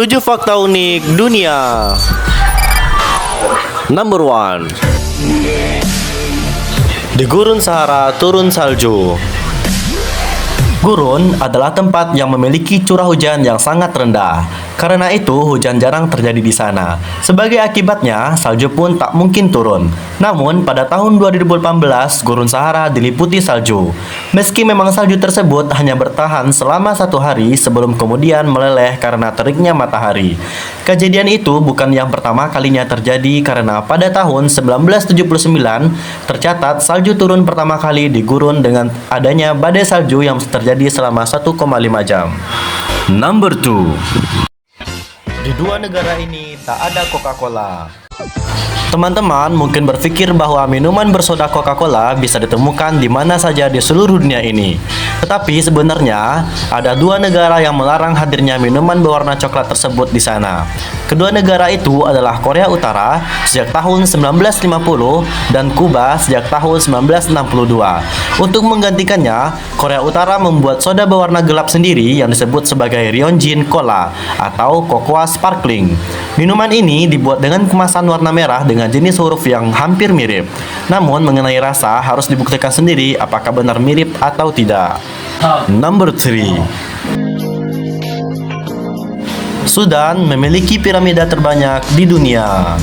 7 fakta unik dunia. Number 1. Di Gurun Sahara turun salju. Gurun adalah tempat yang memiliki curah hujan yang sangat rendah. Karena itu, hujan jarang terjadi di sana. Sebagai akibatnya, salju pun tak mungkin turun. Namun, pada tahun 2018, Gurun Sahara diliputi salju. Meski memang salju tersebut hanya bertahan selama 1 hari sebelum kemudian meleleh karena teriknya matahari. Kejadian itu bukan yang pertama kalinya terjadi karena pada tahun 1979 tercatat salju turun pertama kali di gurun dengan adanya badai salju yang terjadi selama 1,5 jam. Number 2. Di 2 negara ini tak ada Coca-Cola. Teman-teman mungkin berpikir bahwa minuman bersoda Coca-Cola bisa ditemukan di mana saja di seluruh dunia ini. Tetapi sebenarnya ada 2 negara yang melarang hadirnya minuman berwarna coklat tersebut di sana. Kedua negara itu adalah Korea Utara sejak tahun 1950 dan Kuba sejak tahun 1962. Untuk menggantikannya, Korea Utara membuat soda berwarna gelap sendiri yang disebut sebagai Ryonjin Cola atau Cocoa Sparkling. Minuman ini dibuat dengan kemasan warna merah dengan jenis huruf yang hampir mirip. Namun mengenai rasa harus dibuktikan sendiri apakah benar mirip atau tidak. Number 3. Sudan memiliki piramida terbanyak di dunia.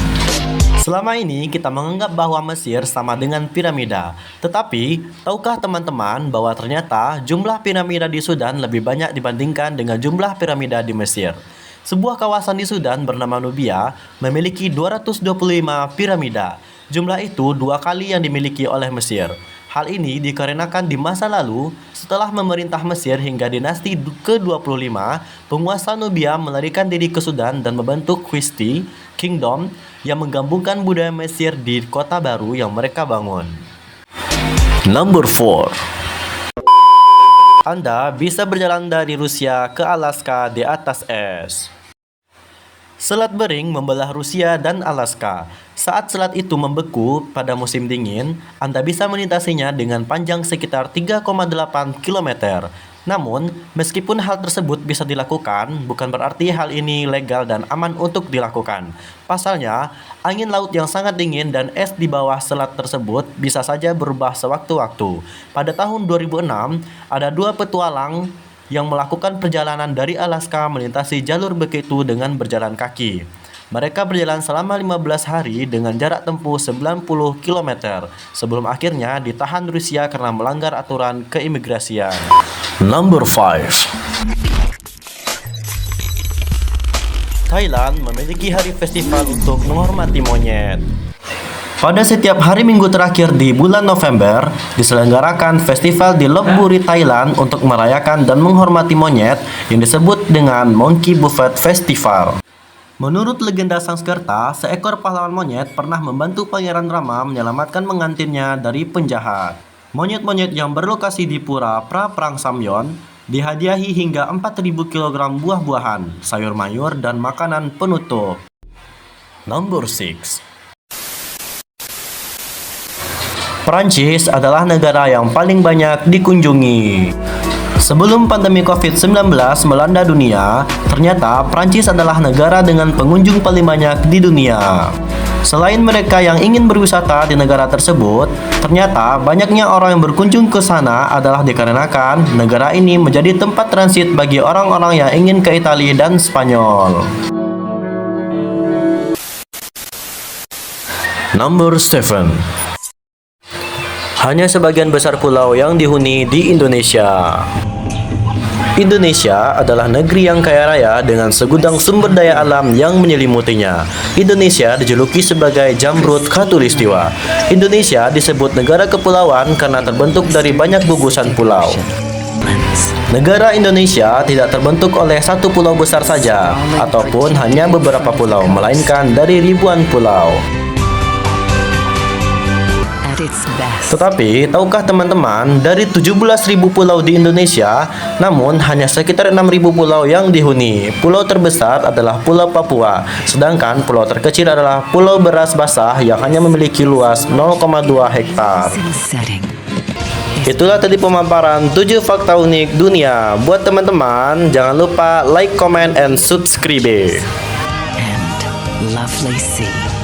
Selama ini kita menganggap bahwa Mesir sama dengan piramida. Tetapi, tahukah teman-teman bahwa ternyata jumlah piramida di Sudan lebih banyak dibandingkan dengan jumlah piramida di Mesir? Sebuah kawasan di Sudan bernama Nubia memiliki 225 piramida. Jumlah itu 2 kali yang dimiliki oleh Mesir. Hal ini dikarenakan di masa lalu, setelah memerintah Mesir hingga dinasti ke-25, penguasa Nubia melarikan diri ke Sudan dan membentuk Christi Kingdom yang menggabungkan budaya Mesir di kota baru yang mereka bangun. Number 4. Anda bisa berjalan dari Rusia ke Alaska di atas es. Selat Bering membelah Rusia dan Alaska. Saat selat itu membeku pada musim dingin, Anda bisa melintasinya dengan panjang sekitar 3,8 km. Namun, meskipun hal tersebut bisa dilakukan, bukan berarti hal ini legal dan aman untuk dilakukan. Pasalnya, angin laut yang sangat dingin dan es di bawah selat tersebut bisa saja berubah sewaktu-waktu. Pada tahun 2006, ada 2 petualang yang melakukan perjalanan dari Alaska melintasi jalur begitu dengan berjalan kaki. Mereka berjalan selama 15 hari dengan jarak tempuh 90 km sebelum akhirnya ditahan Rusia karena melanggar aturan keimigrasian. Number 5. Thailand memiliki hari festival untuk menghormati monyet. Pada setiap hari Minggu terakhir di bulan November, diselenggarakan festival di Lopburi, Thailand untuk merayakan dan menghormati monyet yang disebut dengan Monkey Buffet Festival. Menurut legenda Sanskerta, seekor pahlawan monyet pernah membantu Pangeran Rama menyelamatkan pengantinnya dari penjahat. Monyet-monyet yang berlokasi di Pura Pra-Prang Samyon dihadiahi hingga 4.000 kg buah-buahan, sayur mayur, dan makanan penutup. Number 6. Prancis adalah negara yang paling banyak dikunjungi. Sebelum pandemi COVID-19 melanda dunia, ternyata Prancis adalah negara dengan pengunjung paling banyak di dunia. Selain mereka yang ingin berwisata di negara tersebut, ternyata banyaknya orang yang berkunjung ke sana adalah dikarenakan negara ini menjadi tempat transit bagi orang-orang yang ingin ke Italia dan Spanyol. Number 7. Hanya sebagian besar pulau yang dihuni di Indonesia. Indonesia adalah negeri yang kaya raya dengan segudang sumber daya alam yang menyelimutinya. Indonesia dijuluki sebagai Jamrut Khatulistiwa. Indonesia disebut negara kepulauan karena terbentuk dari banyak gugusan pulau. Negara Indonesia tidak terbentuk oleh satu pulau besar saja, ataupun hanya beberapa pulau, melainkan dari ribuan pulau. Tetapi, tahukah teman-teman, dari 17.000 pulau di Indonesia, namun hanya sekitar 6.000 pulau yang dihuni. Pulau terbesar adalah Pulau Papua, sedangkan pulau terkecil adalah Pulau Beras Basah yang hanya memiliki luas 0,2 hektar. Itulah tadi pemaparan 7 fakta unik dunia. Buat teman-teman, jangan lupa like, comment, and subscribe. and lovely sea.